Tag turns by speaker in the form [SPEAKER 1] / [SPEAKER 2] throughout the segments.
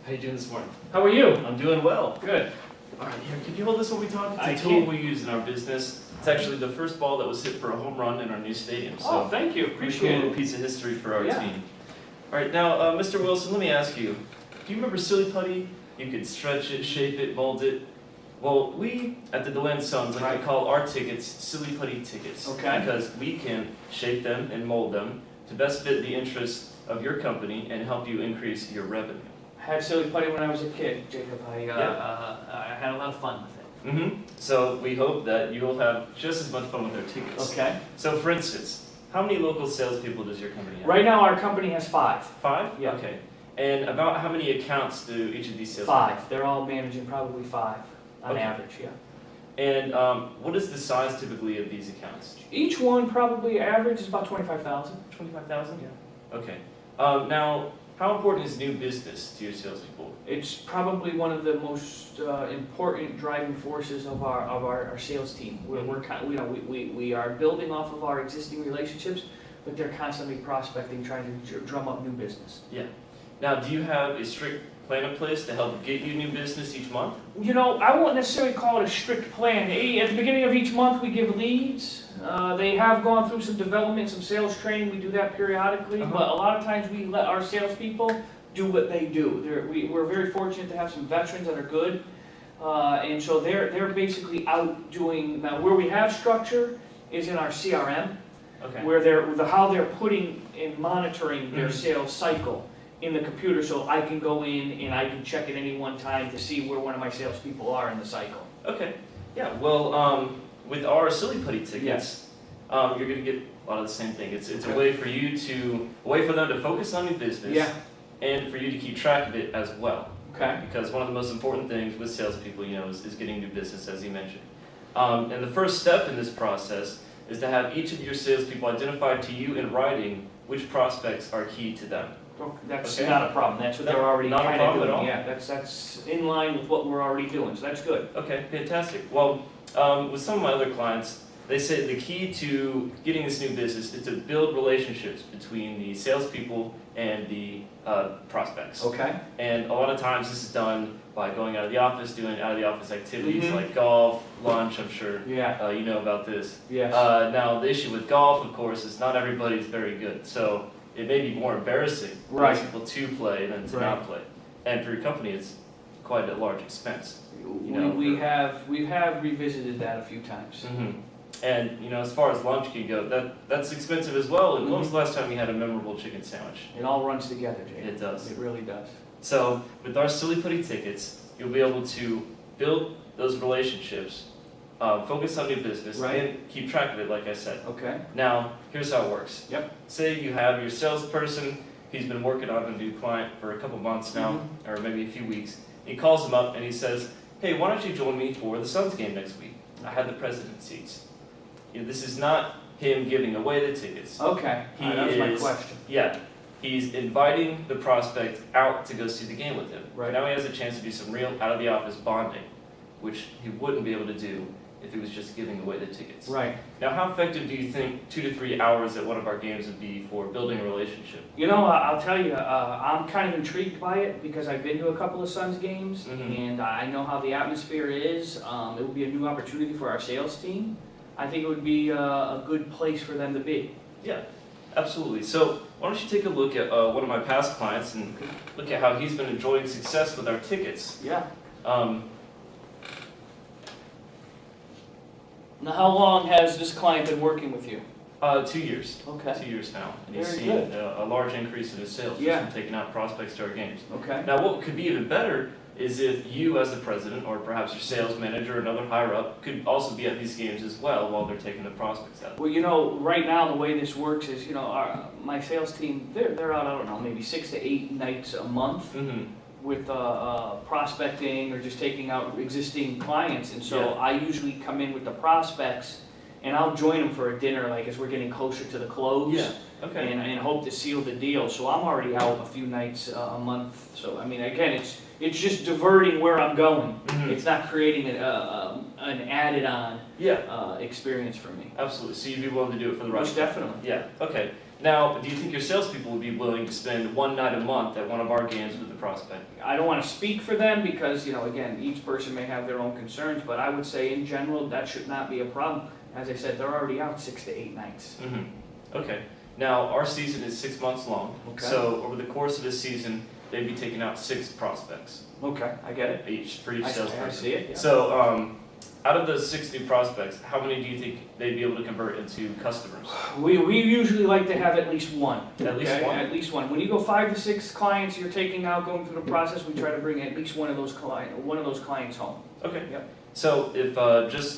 [SPEAKER 1] How you doing this morning?
[SPEAKER 2] How are you?
[SPEAKER 1] I'm doing well.
[SPEAKER 2] Good.
[SPEAKER 1] All right, here, can you hold this while we talk?
[SPEAKER 2] I
[SPEAKER 1] It's a tool
[SPEAKER 2] can.
[SPEAKER 1] we use in our business. It's actually the first ball that was hit for a home run in our new stadium. So
[SPEAKER 2] Oh, thank you.
[SPEAKER 1] pretty cool
[SPEAKER 2] Appreciate
[SPEAKER 1] little
[SPEAKER 2] it.
[SPEAKER 1] piece of history for our
[SPEAKER 2] Yeah.
[SPEAKER 1] team. All right, now, Mr. Wilson, let me ask you. Do you remember silly putty? You could stretch it, shape it, mold it. Well, we at the DeLand Sons like
[SPEAKER 2] Right.
[SPEAKER 1] to call our tickets silly putty tickets.
[SPEAKER 2] Okay.
[SPEAKER 1] Because we can shape them and mold them to best fit the interests of your company and help you increase your revenue.
[SPEAKER 2] I had silly putty when I was a kid, Jacob. I had a lot of fun with it.
[SPEAKER 1] So we hope that you will have just as much fun with our tickets.
[SPEAKER 2] Okay.
[SPEAKER 1] So for instance, how many local salespeople does your company have?
[SPEAKER 2] Right now, our company has 5.
[SPEAKER 1] 5?
[SPEAKER 2] Yeah.
[SPEAKER 1] Okay. And about how many accounts do each of these sales
[SPEAKER 2] 5. They're all managing probably 5 on
[SPEAKER 1] Okay.
[SPEAKER 2] average. Yeah.
[SPEAKER 1] And what is the size typically of these accounts?
[SPEAKER 2] Each one probably average is about 25,000.
[SPEAKER 1] 25,000?
[SPEAKER 2] Yeah.
[SPEAKER 1] Okay. Now, how important is new business to your salespeople?
[SPEAKER 2] It's probably one of the most important driving forces of our sales team. We are building off of our existing relationships, but they're constantly prospecting, trying to drum up new business.
[SPEAKER 1] Yeah. Now, do you have a strict plan in place to help get you new business each month?
[SPEAKER 2] You know, I won't necessarily call it a strict plan. At the beginning of each month, we give leads. They have gone through some development, some sales training. We do that periodically, but a lot of times we let our salespeople do what they do. We're very fortunate to have some veterans that are good, and so they're basically out doing. Now, where we have structure is in our CRM,
[SPEAKER 1] Okay.
[SPEAKER 2] where how they're putting and monitoring their sales cycle in the computer, so I can go in and I can check at any one time to see where one of my salespeople are in the cycle.
[SPEAKER 1] Okay. Yeah. Well, with our silly putty tickets, you're going to get a lot of the same thing. It's a way for them to focus on your business,
[SPEAKER 2] Yeah.
[SPEAKER 1] and for you to keep track of it as well.
[SPEAKER 2] Okay.
[SPEAKER 1] Because one of the most important things with salespeople, is getting new business, as you mentioned. And the first step in this process is to have each of your salespeople identify to you in writing which prospects are key to them.
[SPEAKER 2] That's
[SPEAKER 1] Okay.
[SPEAKER 2] not a problem. That's what
[SPEAKER 1] No,
[SPEAKER 2] they're already
[SPEAKER 1] not a
[SPEAKER 2] kind of
[SPEAKER 1] problem
[SPEAKER 2] doing.
[SPEAKER 1] at all.
[SPEAKER 2] Yeah, that's in line with what we're already doing. So that's good.
[SPEAKER 1] Okay, fantastic. Well, with some of my other clients, they say the key to getting this new business is to build relationships between the salespeople and the prospects.
[SPEAKER 2] Okay.
[SPEAKER 1] And a lot of times this is done by going out of the office, doing out of the office activities
[SPEAKER 2] Mhm.
[SPEAKER 1] like golf, lunch, I'm sure
[SPEAKER 2] Yeah.
[SPEAKER 1] you know about this.
[SPEAKER 2] Yes.
[SPEAKER 1] Now the issue with golf, of course, is not everybody's very good. So it may be more embarrassing for
[SPEAKER 2] Right.
[SPEAKER 1] most people to play than to not play. And for your company, it's quite a large expense.
[SPEAKER 2] We have revisited that a few times.
[SPEAKER 1] And as far as lunch can go, that's expensive as well. And when was the last time you had a memorable chicken sandwich?
[SPEAKER 2] It all runs together, Jay.
[SPEAKER 1] It does.
[SPEAKER 2] It really does.
[SPEAKER 1] So with our silly putty tickets, you'll be able to build those relationships, focus on new business,
[SPEAKER 2] Right.
[SPEAKER 1] and keep track of it, like I said.
[SPEAKER 2] Okay.
[SPEAKER 1] Now, here's how it works.
[SPEAKER 2] Yep.
[SPEAKER 1] Say you have your salesperson, he's been working on a new client for a couple months now,
[SPEAKER 2] Mm-hmm.
[SPEAKER 1] or maybe a few weeks. He calls him up and he says, hey, why don't you join me for the Suns game next week? I have the president seats. This is not him giving away the tickets.
[SPEAKER 2] Okay. That was my question.
[SPEAKER 1] Yeah, he's inviting the prospect out to go see the game with him.
[SPEAKER 2] Right.
[SPEAKER 1] Now he has a chance to do some real out-of-the-office bonding, which he wouldn't be able to do if he was just giving away the tickets.
[SPEAKER 2] Right.
[SPEAKER 1] Now, how effective do you think 2 to 3 hours at one of our games would be for building a relationship?
[SPEAKER 2] You know, I'll tell you, I'm kind of intrigued by it because I've been to a couple of Suns games and I know how the atmosphere is. It would be a new opportunity for our sales team. I think it would be a good place for them to be.
[SPEAKER 1] Yeah, absolutely. So why don't you take a look at one of my past clients and look at how he's been enjoying success with our tickets.
[SPEAKER 2] Yeah. Now, how long has this client been working with you?
[SPEAKER 1] 2 years.
[SPEAKER 2] Okay.
[SPEAKER 1] 2 years now. And he's
[SPEAKER 2] Very
[SPEAKER 1] seen
[SPEAKER 2] good.
[SPEAKER 1] a large increase in his sales just
[SPEAKER 2] Yeah.
[SPEAKER 1] from taking out prospects to our games.
[SPEAKER 2] Okay.
[SPEAKER 1] Now, what could be even better is if you as the president or perhaps your sales manager or another higher up could also be at these games as well while they're taking the prospects out.
[SPEAKER 2] Well, right now the way this works is, my sales team, they're out, I don't know, maybe 6 to 8 nights a month with prospecting or just taking out existing clients. And so
[SPEAKER 1] Yeah.
[SPEAKER 2] I usually come in with the prospects and I'll join them for a dinner like as we're getting closer to the close.
[SPEAKER 1] Yeah. Okay.
[SPEAKER 2] And hope to seal the deal. So I'm already out a few nights a month. So I mean, again, it's just diverting where I'm going. It's not creating an added-on experience for me.
[SPEAKER 1] Absolutely. So you'd be willing to do it for the right.
[SPEAKER 2] Most definitely.
[SPEAKER 1] Yeah. Okay. Now, do you think your salespeople would be willing to spend one night a month at one of our games with the prospect?
[SPEAKER 2] I don't want to speak for them because, again, each person may have their own concerns, but I would say in general, that should not be a problem. As I said, they're already out 6 to 8 nights.
[SPEAKER 1] Okay. Now, our season is 6 months long.
[SPEAKER 2] Okay.
[SPEAKER 1] So over the course of this season, they'd be taking out 6 prospects.
[SPEAKER 2] Okay, I get it.
[SPEAKER 1] For each salesperson.
[SPEAKER 2] I see it, yeah.
[SPEAKER 1] So, out of those 6 new prospects, how many do you think they'd be able to convert into customers?
[SPEAKER 2] We usually like to have at least one.
[SPEAKER 1] At least one?
[SPEAKER 2] At least one. When you go 5 to 6 clients you're taking out, going through the process, we try to bring at least one of those clients home.
[SPEAKER 1] Okay.
[SPEAKER 2] Yep.
[SPEAKER 1] So if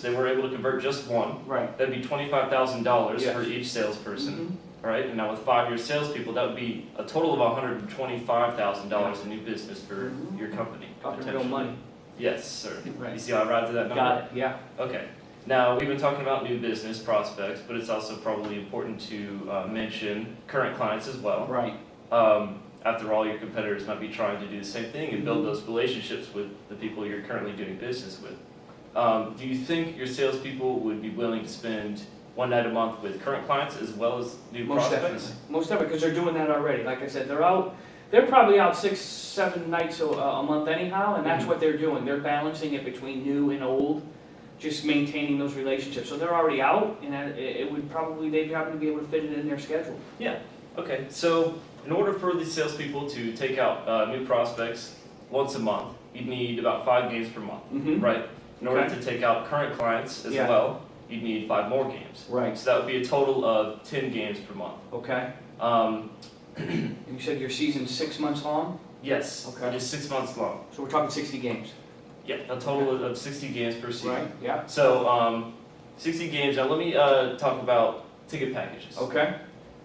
[SPEAKER 1] they were able to convert just one,
[SPEAKER 2] Right.
[SPEAKER 1] that'd be $25,000
[SPEAKER 2] Yes.
[SPEAKER 1] for each salesperson.
[SPEAKER 2] Mhm.
[SPEAKER 1] All right, and now with 5-year salespeople, that would be a total of $125,000 in new business for
[SPEAKER 2] Mhm.
[SPEAKER 1] your company.
[SPEAKER 2] Talking real
[SPEAKER 1] potentially.
[SPEAKER 2] money.
[SPEAKER 1] Yes, sir.
[SPEAKER 2] Right.
[SPEAKER 1] You see how I arrived at that number?
[SPEAKER 2] Got it, yeah.
[SPEAKER 1] Okay. Now, we've been talking about new business prospects, but it's also probably important to mention current clients as well.
[SPEAKER 2] Right.
[SPEAKER 1] After all, your competitors might be trying to do the same thing and build those relationships with the people you're currently doing business with. Do you think your salespeople would be willing to spend one night a month with current clients as well as new
[SPEAKER 2] Most
[SPEAKER 1] prospects?
[SPEAKER 2] definitely. Most definitely, because they're doing that already. Like I said, they're probably out 6, 7 nights a month anyhow, and that's
[SPEAKER 1] Mhm.
[SPEAKER 2] what they're doing. They're balancing it between new and old, just maintaining those relationships. So they're already out, and they'd happen to be able to fit it in their schedule.
[SPEAKER 1] Yeah. Okay. So, in order for these salespeople to take out new prospects once a month, you'd need about 5 games per month,
[SPEAKER 2] Mm-hmm.
[SPEAKER 1] right? In order
[SPEAKER 2] Okay.
[SPEAKER 1] to take out current clients as
[SPEAKER 2] Yeah.
[SPEAKER 1] well, you'd need 5 more games.
[SPEAKER 2] Right.
[SPEAKER 1] So that would be a total of 10 games per month.
[SPEAKER 2] Okay.
[SPEAKER 1] Um,
[SPEAKER 2] And you said your season's 6 months long,
[SPEAKER 1] yes,
[SPEAKER 2] Okay.
[SPEAKER 1] it is 6 months long.
[SPEAKER 2] so we're talking 60 games.
[SPEAKER 1] Yeah, a total of 60 games per season.
[SPEAKER 2] Right. Yeah.
[SPEAKER 1] So, 60 games. Now, let me talk about ticket packages.
[SPEAKER 2] Okay.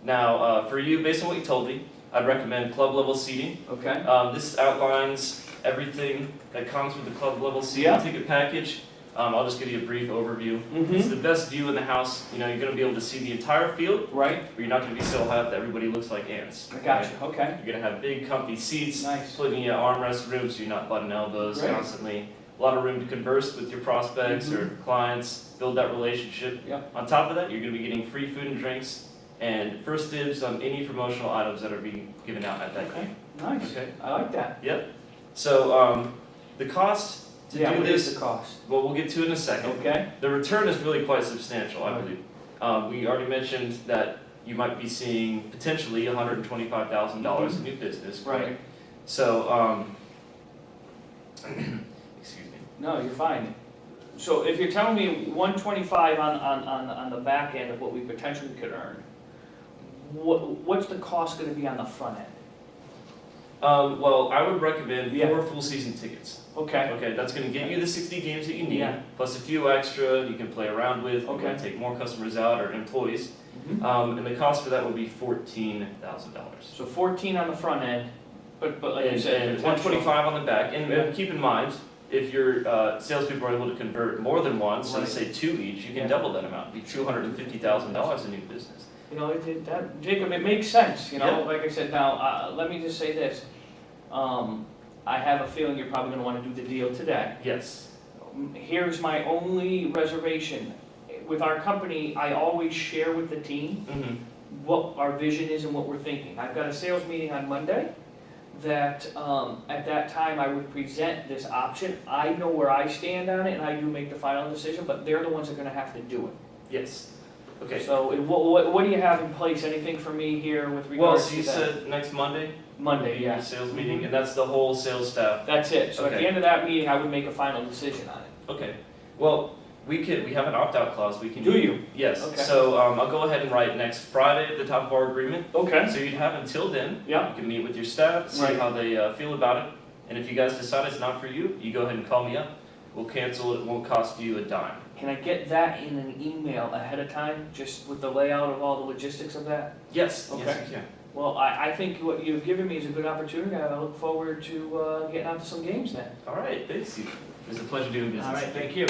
[SPEAKER 1] Now, for you, based on what you told me, I'd recommend club level seating.
[SPEAKER 2] Okay.
[SPEAKER 1] This outlines everything that comes with the club level seating
[SPEAKER 2] Yeah.
[SPEAKER 1] ticket package. I'll just give you a brief overview. It's
[SPEAKER 2] Mm-hmm.
[SPEAKER 1] the best view in the house. You're going to be able to see the entire field,
[SPEAKER 2] Right.
[SPEAKER 1] but you're not going to be so high that everybody looks like ants.
[SPEAKER 2] I got you. Okay.
[SPEAKER 1] You're going to have big, comfy seats,
[SPEAKER 2] Nice.
[SPEAKER 1] plenty of armrest room so you're not butting elbows
[SPEAKER 2] Great.
[SPEAKER 1] constantly. A lot of room to converse with your prospects or clients, build that relationship.
[SPEAKER 2] Yep.
[SPEAKER 1] On top of that, you're going to be getting free food and drinks and first dibs on any promotional items that are being given out at that
[SPEAKER 2] Okay.
[SPEAKER 1] game.
[SPEAKER 2] Nice.
[SPEAKER 1] Okay.
[SPEAKER 2] I like that.
[SPEAKER 1] So the cost to
[SPEAKER 2] Yeah.
[SPEAKER 1] do
[SPEAKER 2] What is
[SPEAKER 1] this,
[SPEAKER 2] the cost?
[SPEAKER 1] well, we'll get to it in a second.
[SPEAKER 2] Okay.
[SPEAKER 1] The return is really quite substantial, I
[SPEAKER 2] Right.
[SPEAKER 1] believe. We already mentioned that you might be seeing potentially $125,000 in new business.
[SPEAKER 2] Right.
[SPEAKER 1] So, excuse me.
[SPEAKER 2] No, you're fine. So if you're telling me 125 on the back end of what we potentially could earn, what's the cost going to be on the front end?
[SPEAKER 1] Well, I would recommend
[SPEAKER 2] Yeah.
[SPEAKER 1] 4 full season tickets.
[SPEAKER 2] Okay.
[SPEAKER 1] Okay, that's going to get you the 60 games that you need,
[SPEAKER 2] Yeah.
[SPEAKER 1] plus a few extra you can play around with. You
[SPEAKER 2] Okay.
[SPEAKER 1] can take more customers out or employees.
[SPEAKER 2] Mhm.
[SPEAKER 1] And the cost for that would be $14,000.
[SPEAKER 2] So 14 on the front end, but like you
[SPEAKER 1] And,
[SPEAKER 2] said,
[SPEAKER 1] and
[SPEAKER 2] potential-
[SPEAKER 1] 125 on the back. And
[SPEAKER 2] Yeah.
[SPEAKER 1] keep in mind, if your salespeople are able to convert more than one, so
[SPEAKER 2] Right.
[SPEAKER 1] say 2 each, you can
[SPEAKER 2] Yeah.
[SPEAKER 1] double that amount. It'd be $250,000 in new business.
[SPEAKER 2] Jacob, it makes sense,
[SPEAKER 1] Yeah.
[SPEAKER 2] like I said, now, let me just say this. I have a feeling you're probably gonna wanna do the deal today.
[SPEAKER 1] Yes.
[SPEAKER 2] Here's my only reservation. With our company, I always share with the team
[SPEAKER 1] Mm-hmm.
[SPEAKER 2] what our vision is and what we're thinking. I've got a sales meeting on Monday that, at that time, I would present this option. I know where I stand on it, and I do make the final decision, but they're the ones that are gonna have to do it.
[SPEAKER 1] Yes. Okay.
[SPEAKER 2] So, what do you have in place? Anything for me here with
[SPEAKER 1] Well,
[SPEAKER 2] regards
[SPEAKER 1] so
[SPEAKER 2] to
[SPEAKER 1] you
[SPEAKER 2] that?
[SPEAKER 1] said next Monday?
[SPEAKER 2] Monday,
[SPEAKER 1] would be your
[SPEAKER 2] yeah.
[SPEAKER 1] sales meeting,
[SPEAKER 2] Mhm.
[SPEAKER 1] and that's the whole sales staff.
[SPEAKER 2] That's it. So at
[SPEAKER 1] Okay.
[SPEAKER 2] the end of that meeting, I would make a final decision on it.
[SPEAKER 1] Okay. Well, we have an opt-out clause. We can.
[SPEAKER 2] Do you?
[SPEAKER 1] Yes.
[SPEAKER 2] Okay.
[SPEAKER 1] So I'll go ahead and write next Friday at the top of our agreement.
[SPEAKER 2] Okay.
[SPEAKER 1] So you'd have until then.
[SPEAKER 2] Yeah.
[SPEAKER 1] You can meet with your staff, see
[SPEAKER 2] Right.
[SPEAKER 1] how they feel about it, and if you guys decide it's not for you, you go ahead and call me up. We'll cancel it. It won't cost you a dime.
[SPEAKER 2] Can I get that in an email ahead of time, just with the layout of all the logistics of that?
[SPEAKER 1] Yes.
[SPEAKER 2] Okay.
[SPEAKER 1] Yes, you can.
[SPEAKER 2] Well, I think what you've given me is a good opportunity. I look forward to getting out to some games then.
[SPEAKER 1] All right. Thanks. It was a pleasure doing business.
[SPEAKER 2] All right, thank you.